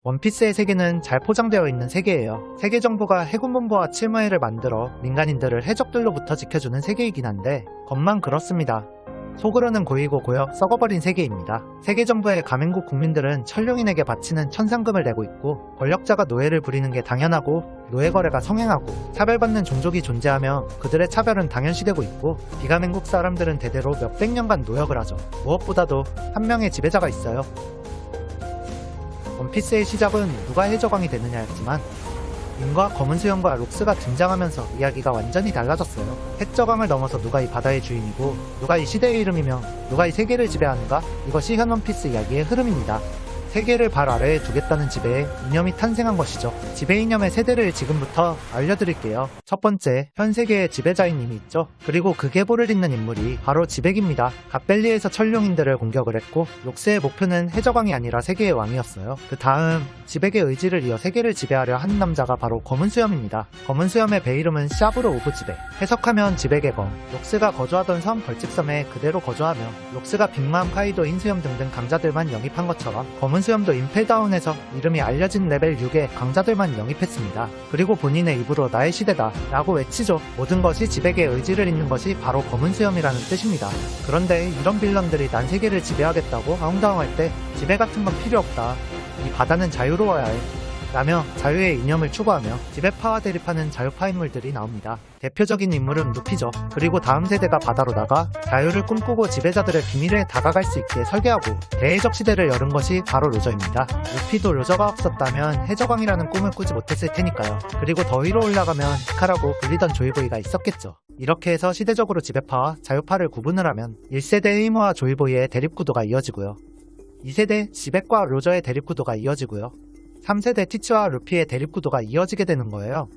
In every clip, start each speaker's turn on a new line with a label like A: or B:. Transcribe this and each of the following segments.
A: 원피스의 세계는 잘 포장되어 있는 세계예요. 세계 정부가 해군본부와 칠무회를 만들어 민간인들을 해적들로부터 지켜주는 세계이긴 한데 겉만 그렇습니다. 속으로는 고이고 고여 썩어버린 세계입니다. 세계 정부의 가맹국 국민들은 천룡인에게 바치는 천상금을 내고 있고, 권력자가 노예를 부리는 게 당연하고 노예 거래가 성행하고 차별받는 종족이 존재하며 그들의 차별은 당연시되고 있고, 비가맹국 사람들은 대대로 몇백 년간 노역을 하죠. 무엇보다도 한 명의 지배자가 있어요. 원피스의 시작은 누가 해적왕이 되느냐였지만 윙과 검은 수염과 록스가 등장하면서 이야기가 완전히 달라졌어요. 해적왕을 넘어서 누가 이 바다의 주인이고 누가 이 시대의 이름이며 누가 이 세계를 지배하는가, 이것이 현 원피스 이야기의 흐름입니다. 세계를 발 아래에 두겠다는 지배의 이념이 탄생한 것이죠. 지배 이념의 세대를 지금부터 알려드릴게요. 첫 번째, 현 세계의 지배자인 님이 있죠. 그리고 그 계보를 잇는 인물이 바로 지백입니다. 갓벨리에서 천룡인들을 공격을 했고, 록스의 목표는 해적왕이 아니라 세계의 왕이었어요. 그 다음 지백의 의지를 이어 세계를 지배하려 한 남자가 바로 검은 수염입니다. 검은 수염의 배 이름은 샤브르 오브 지백, 해석하면 지백의 검. 록스가 거주하던 섬 벌칙섬에 그대로 거주하며, 록스가 빅맘, 카이도, 흰수염 등등 강자들만 영입한 것처럼 검은 수염도 임펠다운에서 이름이 알려진 레벨 6의 강자들만 영입했습니다. 그리고 본인의 입으로 나의 시대다 라고 외치죠. 모든 것이 지백의 의지를 잇는 것이 바로 검은 수염이라는 뜻입니다. 그런데 이런 빌런들이 난 세계를 지배하겠다고 아웅다웅할 때 지배 같은 건 필요 없다, 이 바다는 자유로워야 해 라며 자유의 이념을 추구하며 지배파와 대립하는 자유파 인물들이 나옵니다. 대표적인 인물은 루피죠. 그리고 다음 세대가 바다로 나가 자유를 꿈꾸고 지배자들의 비밀에 다가갈 수 있게 설계하고 대해적 시대를 열은 것이 바로 로저입니다. 루피도 로저가 없었다면 해적왕이라는 꿈을 꾸지 못했을 테니까요. 그리고 더 위로 올라가면 히카라고 불리던 조이보이가 있었겠죠. 이렇게 해서 시대적으로 지배파와 자유파를 구분을 하면 1세대 헤이모와 조이보이의 대립구도가 이어지고요. 2세대 지백과 로저의 대립구도가 이어지고요. 3세대 티츠와 루피의 대립구도가 이어지게 되는 거예요.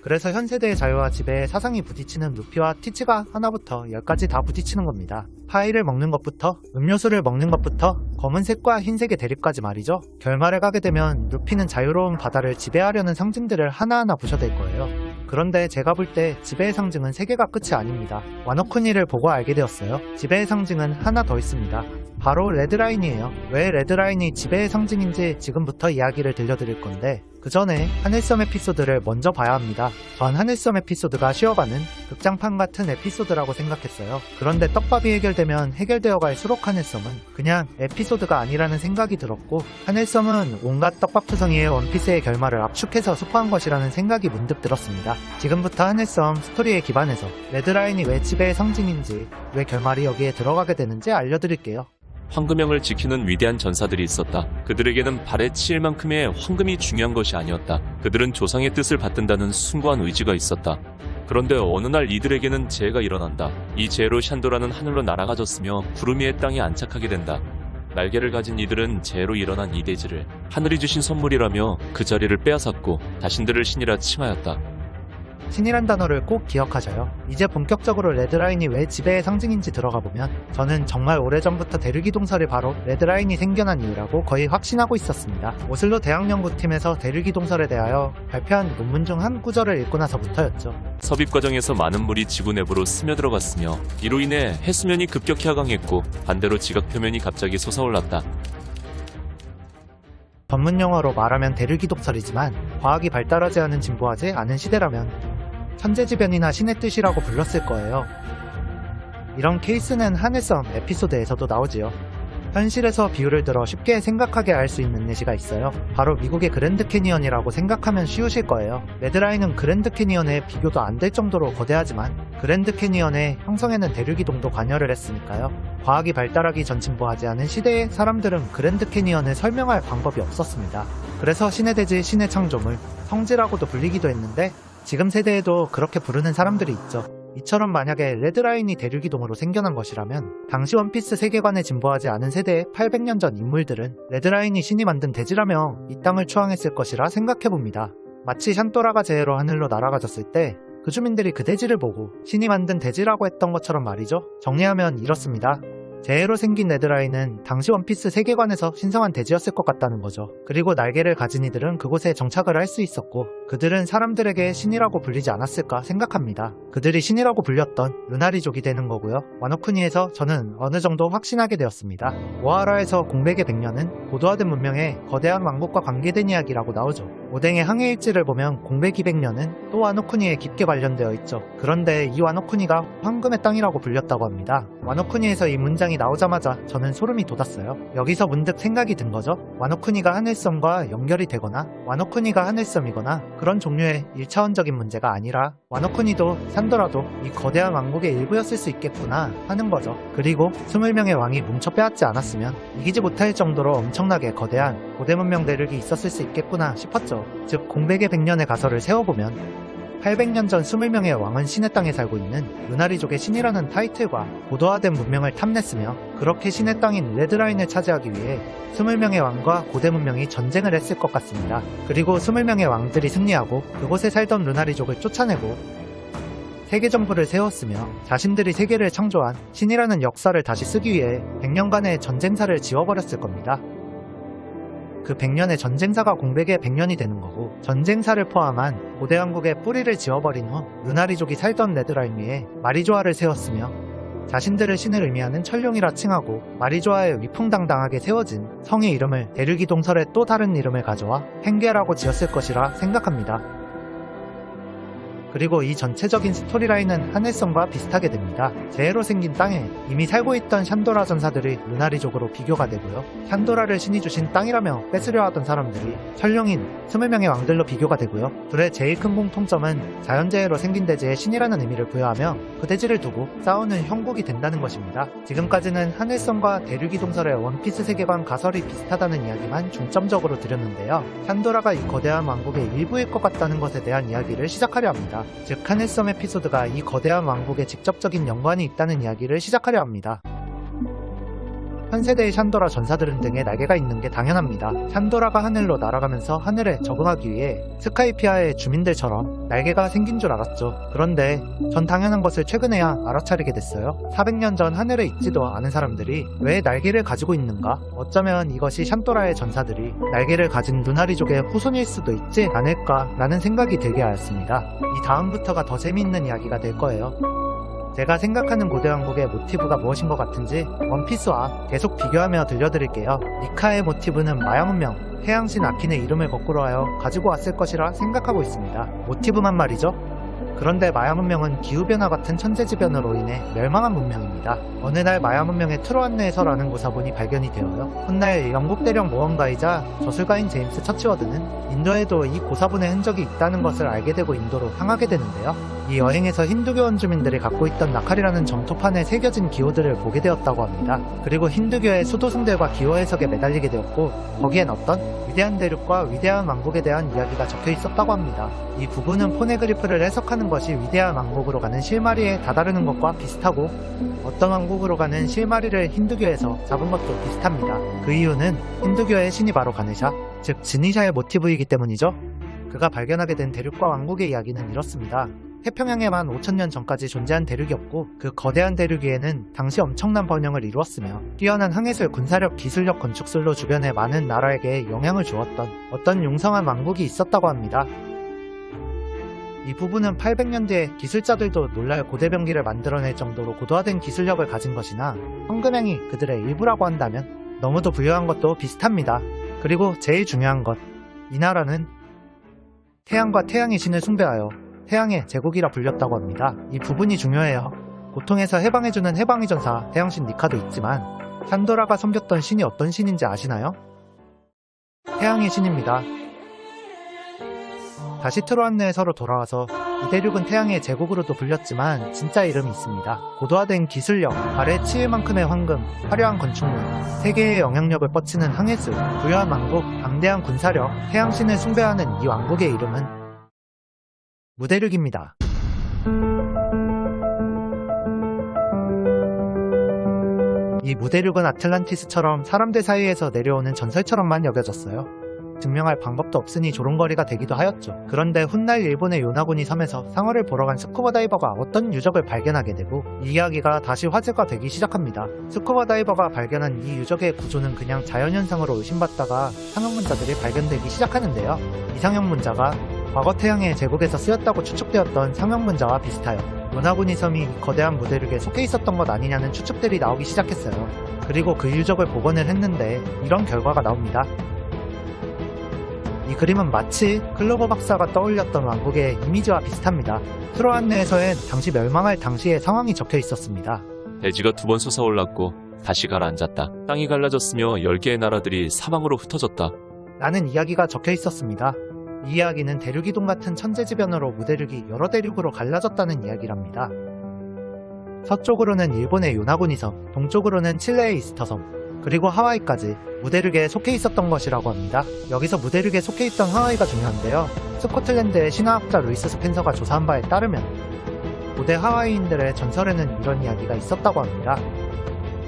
A: 그래서 현 세대의 자유와 지배의 사상이 부딪히는 루피와 티츠가 하나부터 10까지 다 부딪히는 겁니다. 파이를 먹는 것부터 음료수를 먹는 것부터 검은색과 흰색의 대립까지 말이죠. 결말에 가게 되면 루피는 자유로운 바다를 지배하려는 상징들을 하나하나 부셔댈 거예요. 그런데 제가 볼 때 지배의 상징은 3개가 끝이 아닙니다. 와노쿠니를 보고 알게 되었어요. 지배의 상징은 하나 더 있습니다. 바로 레드라인이에요. 왜 레드라인이 지배의 상징인지 지금부터 이야기를 들려드릴 건데, 그 전에 하늘섬 에피소드를 먼저 봐야 합니다. 전 하늘섬 에피소드가 쉬어가는 극장판 같은 에피소드라고 생각했어요. 그런데 떡밥이 해결되면 해결되어갈 수록 하늘섬은 그냥 에피소드가 아니라는 생각이 들었고, 하늘섬은 온갖 떡밥투성이의 원피스의 결말을 압축해서 수포한 것이라는 생각이 문득 들었습니다. 지금부터 하늘섬 스토리에 기반해서 레드라인이 왜 지배의 상징인지, 왜 결말이 여기에 들어가게 되는지 알려드릴게요.
B: 황금형을 지키는 위대한 전사들이 있었다. 그들에게는 발에 치일 만큼의 황금이 중요한 것이 아니었다. 그들은 조상의 뜻을 받든다는 숭고한 의지가 있었다. 그런데 어느 날 이들에게는 재해가 일어난다. 이 재해로 샨도라는 하늘로 날아가졌으며 구름 위의 땅에 안착하게 된다. 날개를 가진 이들은 재해로 일어난 이 대지를 하늘이 주신 선물이라며 그 자리를 빼앗았고 자신들을 신이라 칭하였다.
A: 신이란 단어를 꼭 기억하셔요. 이제 본격적으로 레드라인이 왜 지배의 상징인지 들어가 보면, 저는 정말 오래전부터 대륙이동설이 바로 레드라인이 생겨난 이유라고 거의 확신하고 있었습니다. 오슬로 대학연구팀에서 대륙이동설에 대하여 발표한 논문 중 한 구절을 읽고 나서부터였죠.
B: 섭입 과정에서 많은 물이 지구 내부로 스며들어갔으며 이로 인해 해수면이 급격히 하강했고 반대로 지각 표면이 갑자기 솟아올랐다.
A: 전문 용어로 말하면 대륙이동설이지만 과학이 발달하지 않은 진보하지 않은 시대라면 천재지변이나 신의 뜻이라고 불렀을 거예요. 이런 케이스는 하늘섬 에피소드에서도 나오지요. 현실에서 비유를 들어 쉽게 생각하게 할 수 있는 예시가 있어요. 바로 미국의 그랜드 캐니언이라고 생각하면 쉬우실 거예요. 레드라인은 그랜드 캐니언에 비교도 안 될 정도로 거대하지만 그랜드 캐니언의 형성에는 대륙이동도 관여를 했으니까요. 과학이 발달하기 전 진보하지 않은 시대의 사람들은 그랜드 캐니언을 설명할 방법이 없었습니다. 그래서 신의 대지, 신의 창조물, 성지라고도 불리기도 했는데, 지금 세대에도 그렇게 부르는 사람들이 있죠. 이처럼 만약에 레드라인이 대륙이동으로 생겨난 것이라면 당시 원피스 세계관에 진보하지 않은 세대의 800년 전 인물들은 레드라인이 신이 만든 대지라며 이 땅을 추앙했을 것이라 생각해봅니다. 마치 샨또라가 재해로 하늘로 날아가졌을 때 그 주민들이 그 대지를 보고 신이 만든 대지라고 했던 것처럼 말이죠. 정리하면 이렇습니다. 재해로 생긴 네드라인은 당시 원피스 세계관에서 신성한 대지였을 것 같다는 거죠. 그리고 날개를 가진 이들은 그곳에 정착을 할 수 있었고 그들은 사람들에게 신이라고 불리지 않았을까 생각합니다. 그들이 신이라고 불렸던 루나리족이 되는 거고요. 와노쿠니에서 저는 어느 정도 확신하게 되었습니다. 오하라에서 공백의 100년은 고도화된 문명의 거대한 왕국과 관계된 이야기라고 나오죠. 오뎅의 항해 일지를 보면 공백 200년은 또 와노쿠니에 깊게 관련되어 있죠. 그런데 이 와노쿠니가 황금의 땅이라고 불렸다고 합니다. 와노쿠니에서 이 문장이 나오자마자 저는 소름이 돋았어요. 여기서 문득 생각이 든 거죠. 와노쿠니가 하늘섬과 연결이 되거나 와노쿠니가 하늘섬이거나 그런 종류의 1차원적인 문제가 아니라 와노쿠니도 산도라도 이 거대한 왕국의 일부였을 수 있겠구나 하는 거죠. 그리고 20명의 왕이 뭉쳐 빼앗지 않았으면 이기지 못할 정도로 엄청나게 거대한 고대 문명 대륙이 있었을 수 있겠구나 싶었죠. 즉 공백의 100년의 가설을 세워보면 800년 전 20명의 왕은 신의 땅에 살고 있는 루나리족의 신이라는 타이틀과 고도화된 문명을 탐냈으며 그렇게 신의 땅인 레드라인을 차지하기 위해 20명의 왕과 고대 문명이 전쟁을 했을 것 같습니다. 그리고 20명의 왕들이 승리하고 그곳에 살던 루나리족을 쫓아내고 세계 정부를 세웠으며 자신들이 세계를 창조한 신이라는 역사를 다시 쓰기 위해 100년간의 전쟁사를 지워버렸을 겁니다. 그 100년의 전쟁사가 공백의 100년이 되는 거고 전쟁사를 포함한 고대 왕국의 뿌리를 지워버린 후 루나리족이 살던 레드라인 위에 마리조아를 세웠으며 자신들을 신을 의미하는 천룡이라 칭하고 마리조아에 위풍당당하게 세워진 성의 이름을 대륙이 동설의 또 다른 이름을 가져와 헨게라고 지었을 것이라 생각합니다. 그리고 이 전체적인 스토리라인은 하늘섬과 비슷하게 됩니다. 재해로 생긴 땅에 이미 살고 있던 샨도라 전사들이 루나리족으로 비교가 되고요. 샨도라를 신이 주신 땅이라며 뺏으려 하던 사람들이 천룡인 20명의 왕들로 비교가 되고요. 둘의 제일 큰 공통점은 자연재해로 생긴 대지에 신이라는 의미를 부여하며 그 대지를 두고 싸우는 형국이 된다는 것입니다. 지금까지는 하늘섬과 대륙이 동설의 원피스 세계관 가설이 비슷하다는 이야기만 중점적으로 드렸는데요. 샨도라가 이 거대한 왕국의 일부일 것 같다는 것에 대한 이야기를 시작하려 합니다. 즉 하늘섬 에피소드가 이 거대한 왕국에 직접적인 연관이 있다는 이야기를 시작하려 합니다. 현 세대의 샨도라 전사들은 등에 날개가 있는 게 당연합니다. 샨도라가 하늘로 날아가면서 하늘에 적응하기 위해 스카이피아의 주민들처럼 날개가 생긴 줄 알았죠. 그런데 전 당연한 것을 최근에야 알아차리게 됐어요. 400년 전 하늘에 있지도 않은 사람들이 왜 날개를 가지고 있는가? 어쩌면 이것이 샨도라의 전사들이 날개를 가진 루나리족의 후손일 수도 있지 않을까라는 생각이 들게 하였습니다. 이 다음부터가 더 재미있는 이야기가 될 거예요. 제가 생각하는 고대 왕국의 모티브가 무엇인 것 같은지 원피스와 계속 비교하며 들려드릴게요. 니카의 모티브는 마야 문명, 태양신 아킨의 이름을 거꾸로 하여 가지고 왔을 것이라 생각하고 있습니다. 모티브만 말이죠. 그런데 마야 문명은 기후변화 같은 천재지변으로 인해 멸망한 문명입니다. 어느 날 마야 문명의 트로안네에서라는 고사본이 발견이 되어요. 훗날 영국 대령 모험가이자 저술가인 제임스 처치워드는 인도에도 이 고사본의 흔적이 있다는 것을 알게 되고 인도로 향하게 되는데요. 이 여행에서 힌두교 원주민들이 갖고 있던 나칼이라는 점토판에 새겨진 기호들을 보게 되었다고 합니다. 그리고 힌두교의 수도승들과 기호 해석에 매달리게 되었고 거기엔 어떤 위대한 대륙과 위대한 왕국에 대한 이야기가 적혀 있었다고 합니다. 이 부분은 포네그리프를 해석하는 것이 위대한 왕국으로 가는 실마리에 다다르는 것과 비슷하고 어떤 왕국으로 가는 실마리를 힌두교에서 잡은 것도 비슷합니다. 그 이유는 힌두교의 신이 바로 가네샤, 즉 지니샤의 모티브이기 때문이죠. 그가 발견하게 된 대륙과 왕국의 이야기는 이렇습니다. 태평양에만 5000년 전까지 존재한 대륙이었고 그 거대한 대륙 위에는 당시 엄청난 번영을 이루었으며 뛰어난 항해술, 군사력, 기술력, 건축술로 주변의 많은 나라에게 영향을 주었던 어떤 융성한 왕국이 있었다고 합니다. 이 부분은 800년 뒤에 기술자들도 놀랄 고대병기를 만들어낼 정도로 고도화된 기술력을 가진 것이나 황금행이 그들의 일부라고 한다면 너무도 부유한 것도 비슷합니다. 그리고 제일 중요한 것, 이 나라는 태양과 태양의 신을 숭배하여 태양의 제국이라 불렸다고 합니다. 이 부분이 중요해요. 고통에서 해방해주는 해방의 전사 태양신 니카도 있지만 샨도라가 섬겼던 신이 어떤 신인지 아시나요? 태양의 신입니다. 다시 트로안네에서로 돌아와서 이 대륙은 태양의 제국으로도 불렸지만 진짜 이름이 있습니다. 고도화된 기술력, 발에 치일 만큼의 황금, 화려한 건축물, 세계의 영향력을 뻗치는 항해술, 부유한 왕국, 방대한 군사력, 태양신을 숭배하는 이 왕국의 이름은 무대륙입니다. 이 무대륙은 아틀란티스처럼 사람들 사이에서 내려오는 전설처럼만 여겨졌어요. 증명할 방법도 없으니 조롱거리가 되기도 하였죠. 그런데 훗날 일본의 요나구니 섬에서 상어를 보러 간 스쿠버 다이버가 어떤 유적을 발견하게 되고 이 이야기가 다시 화제가 되기 시작합니다. 스쿠버 다이버가 발견한 이 유적의 구조는 그냥 자연현상으로 의심받다가 상형 문자들이 발견되기 시작하는데요. 이 상형 문자가 과거 태양의 제국에서 쓰였다고 추측되었던 상형 문자와 비슷하여 요나구니 섬이 이 거대한 무대륙에 속해 있었던 것 아니냐는 추측들이 나오기 시작했어요. 그리고 그 유적을 복원을 했는데 이런 결과가 나옵니다. 이 그림은 마치 클로버 박사가 떠올렸던 왕국의 이미지와 비슷합니다. 트로안내에서엔 당시 멸망할 당시의 상황이 적혀 있었습니다.
B: 대지가 2번 솟아올랐고 다시 가라앉았다. 땅이 갈라졌으며 10개의 나라들이 사방으로 흩어졌다.
A: 라는 이야기가 적혀 있었습니다. 이 이야기는 대륙이동 같은 천재지변으로 무대륙이 여러 대륙으로 갈라졌다는 이야기랍니다. 서쪽으로는 일본의 요나구니 섬, 동쪽으로는 칠레의 이스터 섬, 그리고 하와이까지 무대륙에 속해 있었던 것이라고 합니다. 여기서 무대륙에 속해 있던 하와이가 중요한데요. 스코틀랜드의 신화학자 루이스 스펜서가 조사한 바에 따르면 고대 하와이인들의 전설에는 이런 이야기가 있었다고 합니다.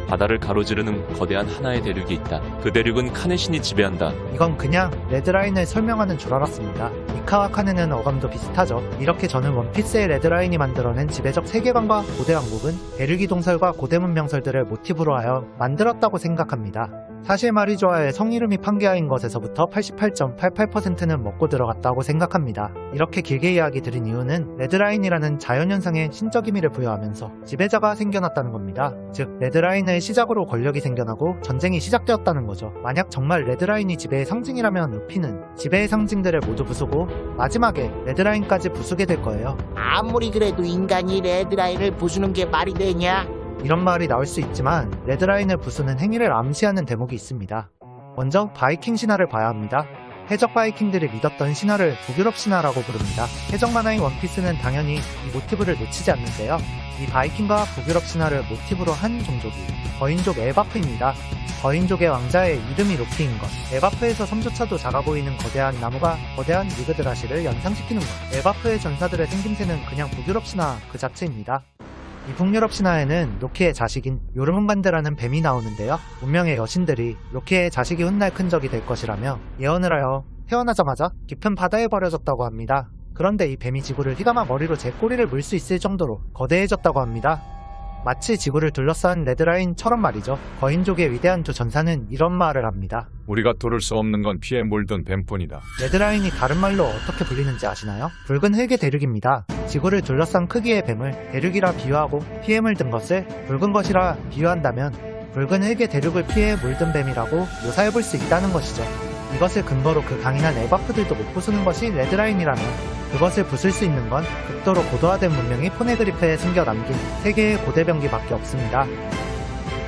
B: 바다를 가로지르는 거대한 하나의 대륙이 있다. 그 대륙은 카네 신이 지배한다.
A: 이건 그냥 레드라인을 설명하는 줄 알았습니다. 이카와 카네는 어감도 비슷하죠. 이렇게 저는 원피스의 레드라인이 만들어낸 지배적 세계관과 고대 왕국은 대륙이 동설과 고대 문명설들을 모티브로 하여 만들었다고 생각합니다. 사실 말이죠의 성이름이 판게아인 것에서부터 88.88%는 먹고 들어갔다고 생각합니다. 이렇게 길게 이야기 드린 이유는 레드라인이라는 자연현상에 신적 의미를 부여하면서 지배자가 생겨났다는 겁니다. 즉 레드라인을 시작으로 권력이 생겨나고 전쟁이 시작되었다는 거죠. 만약 정말 레드라인이 지배의 상징이라면 루피는 지배의 상징들을 모두 부수고 마지막에 레드라인까지 부수게 될 거예요.
C: 아무리 그래도 인간이 레드라인을 부수는 게 말이 되냐?
A: 이런 말이 나올 수 있지만 레드라인을 부수는 행위를 암시하는 대목이 있습니다. 먼저 바이킹 신화를 봐야 합니다. 해적 바이킹들이 믿었던 신화를 북유럽 신화라고 부릅니다. 해적 만화인 원피스는 당연히 이 모티브를 놓치지 않는데요. 이 바이킹과 북유럽 신화를 모티브로 한 종족이 거인족 엘바프입니다. 거인족의 왕자의 이름이 루피인 것. 엘바프에서 섬조차도 작아 보이는 거대한 나무가 거대한 니그드라시를 연상시키는 것. 엘바프의 전사들의 생김새는 그냥 북유럽 신화 그 자체입니다. 이 북유럽 신화에는 로키의 자식인 요르문간드라는 뱀이 나오는데요. 운명의 여신들이 로키의 자식이 훗날 큰 적이 될 것이라며 예언을 하여 태어나자마자 깊은 바다에 버려졌다고 합니다. 그런데 이 뱀이 지구를 휘감아 머리로 제 꼬리를 물 수 있을 정도로 거대해졌다고 합니다. 마치 지구를 둘러싼 레드라인처럼 말이죠. 거인족의 위대한 두 전사는 이런 말을 합니다.
D: 우리가 뚫을 수 없는 건 피에 물든 뱀뿐이다.
A: 레드라인이 다른 말로 어떻게 불리는지 아시나요? 붉은 흙의 대륙입니다. 지구를 둘러싼 크기의 뱀을 대륙이라 비유하고 피에 물든 것을 붉은 것이라 비유한다면 붉은 흙의 대륙을 피해 물든 뱀이라고 묘사해볼 수 있다는 것이죠. 이것을 근거로 그 강인한 엘바프들도 못 부수는 것이 레드라인이라면 그것을 부술 수 있는 건 극도로 고도화된 문명이 포네그리프에 숨겨 남긴 세계의 고대 병기밖에 없습니다.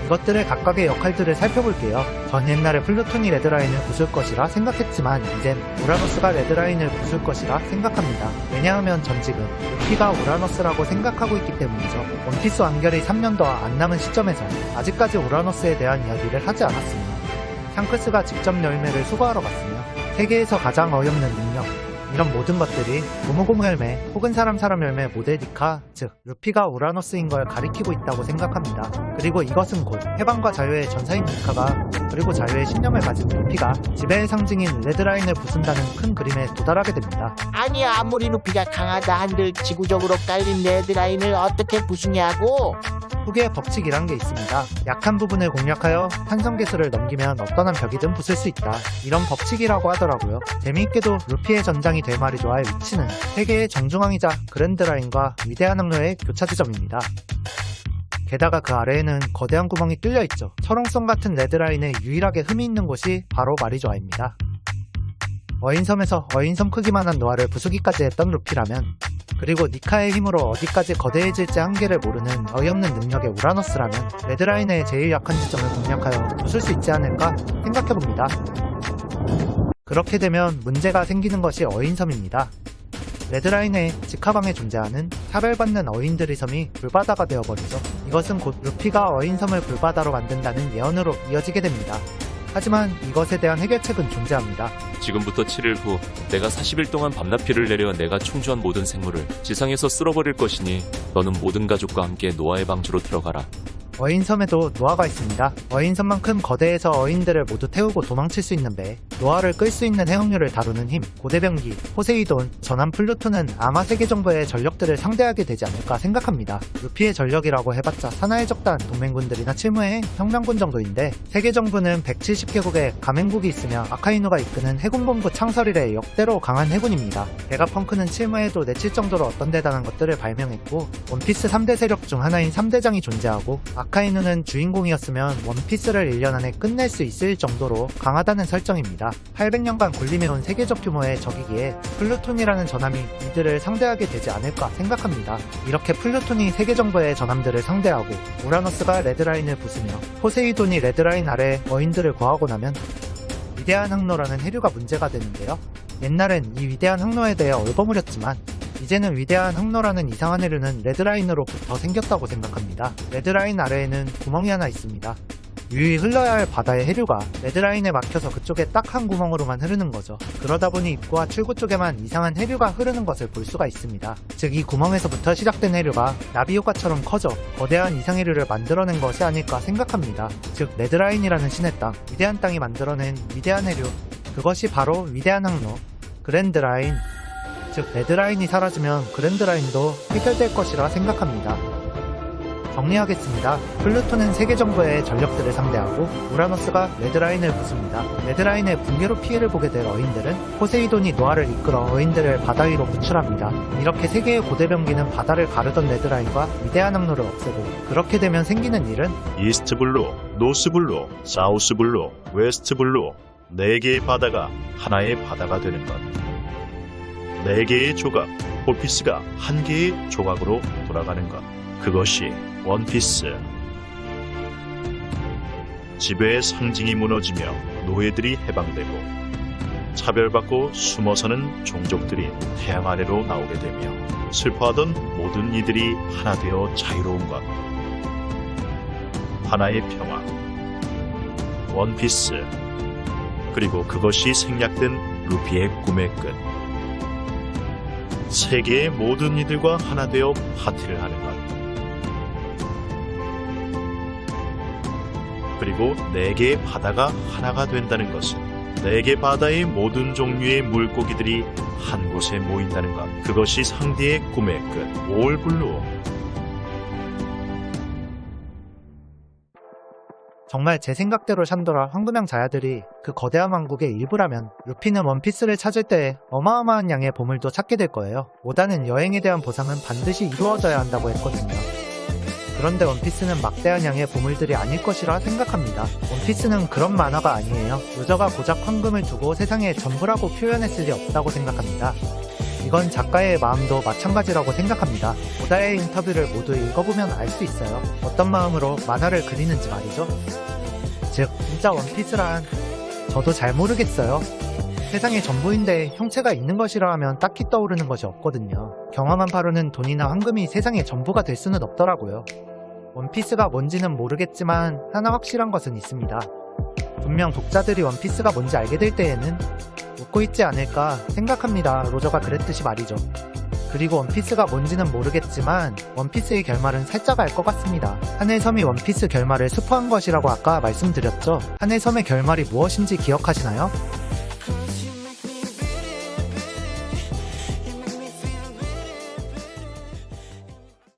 A: 이것들의 각각의 역할들을 살펴볼게요. 전 옛날에 플루톤이 레드라인을 부술 것이라 생각했지만 이젠 우라노스가 레드라인을 부술 것이라 생각합니다. 왜냐하면 전 지금 루피가 우라노스라고 생각하고 있기 때문이죠. 원피스 완결이 3년도 안 남은 시점에서 아직까지 우라노스에 대한 이야기를 하지 않았습니다. 샹크스가 직접 열매를 수거하러 갔으며 세계에서 가장 어이없는 능력, 이런 모든 것들이 고무고무 열매 혹은 사람 열매 모델 니카, 즉 루피가 우라노스인 걸 가리키고 있다고 생각합니다. 그리고 이것은 곧 해방과 자유의 전사인 니카가 그리고 자유의 신념을 가진 루피가 지배의 상징인 레드라인을 부순다는 큰 그림에 도달하게 됩니다.
C: 아니 아무리 루피가 강하다 한들 지구적으로 깔린 레드라인을 어떻게 부수냐고?
A: 후계의 법칙이란 게 있습니다. 약한 부분을 공략하여 환성계수를 넘기면 어떤 한 벽이든 부술 수 있다. 이런 법칙이라고 하더라고요. 재미있게도 루피의 전장이 될 말이죠의 위치는 세계의 정중앙이자 그랜드라인과 위대한 항로의 교차 지점입니다. 게다가 그 아래에는 거대한 구멍이 뚫려 있죠. 철옹성 같은 레드라인에 유일하게 흠이 있는 곳이 바로 마리조아입니다. 어인섬에서 어인섬 크기만한 노아를 부수기까지 했던 루피라면, 그리고 니카의 힘으로 어디까지 거대해질지 한계를 모르는 어이없는 능력의 우라노스라면 레드라인의 제일 약한 지점을 공략하여 부술 수 있지 않을까 생각해봅니다. 그렇게 되면 문제가 생기는 것이 어인섬입니다. 레드라인의 직하방에 존재하는 차별받는 어인들의 섬이 불바다가 되어버리죠. 이것은 곧 루피가 어인섬을 불바다로 만든다는 예언으로 이어지게 됩니다. 하지만 이것에 대한 해결책은 존재합니다.
B: 지금부터 7일 후 내가 40일 동안 밤낮비를 내려 내가 충주한 모든 생물을 지상에서 쓸어버릴 것이니 너는 모든 가족과 함께 노아의 방주로 들어가라.
A: 어인섬에도 노아가 있습니다. 어인섬만큼 거대해서 어인들을 모두 태우고 도망칠 수 있는 배, 노아를 끌 수 있는 해역류를 다루는 힘, 고대병기, 포세이돈, 전함 플루토는 아마 세계 정부의 전력들을 상대하게 되지 않을까 생각합니다. 루피의 전력이라고 해봤자 사나이 적단 동맹군들이나 칠무의 형량군 정도인데 세계 정부는 170개국의 가맹국이 있으며 아카이누가 이끄는 해군본부 창설 이래 역대로 강한 해군입니다. 베가펑크는 칠무에도 내칠 정도로 어떤 대단한 것들을 발명했고 원피스 3대 세력 중 하나인 3대장이 존재하고 아카이누는 주인공이었으면 원피스를 1년 안에 끝낼 수 있을 정도로 강하다는 설정입니다. 800년간 군림해온 세계적 규모의 적이기에 플루톤이라는 전함이 이들을 상대하게 되지 않을까 생각합니다. 이렇게 플루톤이 세계 정부의 전함들을 상대하고 우라노스가 레드라인을 부수며 포세이돈이 레드라인 아래 어인들을 구하고 나면 위대한 항로라는 해류가 문제가 되는데요. 옛날엔 이 위대한 항로에 대해 얼버무렸지만 이제는 위대한 항로라는 이상한 해류는 레드라인으로부터 생겼다고 생각합니다. 레드라인 아래에는 구멍이 하나 있습니다. 유유히 흘러야 할 바다의 해류가 레드라인에 막혀서 그쪽에 딱 한 구멍으로만 흐르는 거죠. 그러다 보니 입구와 출구 쪽에만 이상한 해류가 흐르는 것을 볼 수가 있습니다. 즉 이 구멍에서부터 시작된 해류가 나비 효과처럼 커져 거대한 이상해류를 만들어낸 것이 아닐까 생각합니다. 즉 레드라인이라는 신의 땅, 위대한 땅이 만들어낸 위대한 해류, 그것이 바로 위대한 항로, 그랜드라인. 즉 레드라인이 사라지면 그랜드라인도 해결될 것이라 생각합니다. 정리하겠습니다. 플루토는 세계 정부의 전력들을 상대하고 우라노스가 레드라인을 부숩니다. 레드라인의 붕괴로 피해를 보게 될 어인들은 포세이돈이 노아를 이끌어 어인들을 바다 위로 구출합니다. 이렇게 세계의 고대병기는 바다를 가르던 레드라인과 위대한 항로를 없애고 그렇게 되면 생기는 일은
E: 이스트 블루, 노스 블루, 사우스 블루, 웨스트 블루 4개의 바다가 하나의 바다가 되는 것. 4개의 조각, 폴피스가 1개의 조각으로 돌아가는 것. 그것이 원피스. 지배의 상징이 무너지며 노예들이 해방되고 차별받고 숨어서는 종족들이 태양 아래로 나오게 되며 슬퍼하던 모든 이들이 하나 되어 자유로운 것. 하나의 평화. 원피스. 그리고 그것이 생략된 루피의 꿈의 끝. 세계의 모든 이들과 하나 되어 파티를 하는 것. 그리고 4개의 바다가 하나가 된다는 것은 4개 바다의 모든 종류의 물고기들이 한 곳에 모인다는 것. 그것이 상대의 꿈의 끝. 올 블루.
A: 정말 제 생각대로 샨도라 황금양 자야들이 그 거대한 왕국의 일부라면 루피는 원피스를 찾을 때 어마어마한 양의 보물도 찾게 될 거예요. 오다는 여행에 대한 보상은 반드시 이루어져야 한다고 했거든요. 그런데 원피스는 막대한 양의 보물들이 아닐 것이라 생각합니다. 원피스는 그런 만화가 아니에요. 루저가 고작 황금을 두고 세상의 전부라고 표현했을 리 없다고 생각합니다. 이건 작가의 마음도 마찬가지라고 생각합니다. 오다의 인터뷰를 모두 읽어보면 알 수 있어요. 어떤 마음으로 만화를 그리는지 말이죠. 즉, 진짜 원피스란 저도 잘 모르겠어요. 세상의 전부인데 형체가 있는 것이라 하면 딱히 떠오르는 것이 없거든요. 경험한 바로는 돈이나 황금이 세상의 전부가 될 수는 없더라고요. 원피스가 뭔지는 모르겠지만 하나 확실한 것은 있습니다. 분명 독자들이 원피스가 뭔지 알게 될 때에는 웃고 있지 않을까 생각합니다. 로저가 그랬듯이 말이죠. 그리고 원피스가 뭔지는 모르겠지만 원피스의 결말은 살짝 알 것 같습니다. 하늘섬이 원피스 결말을 스포한 것이라고 아까 말씀드렸죠. 하늘섬의 결말이 무엇인지 기억하시나요?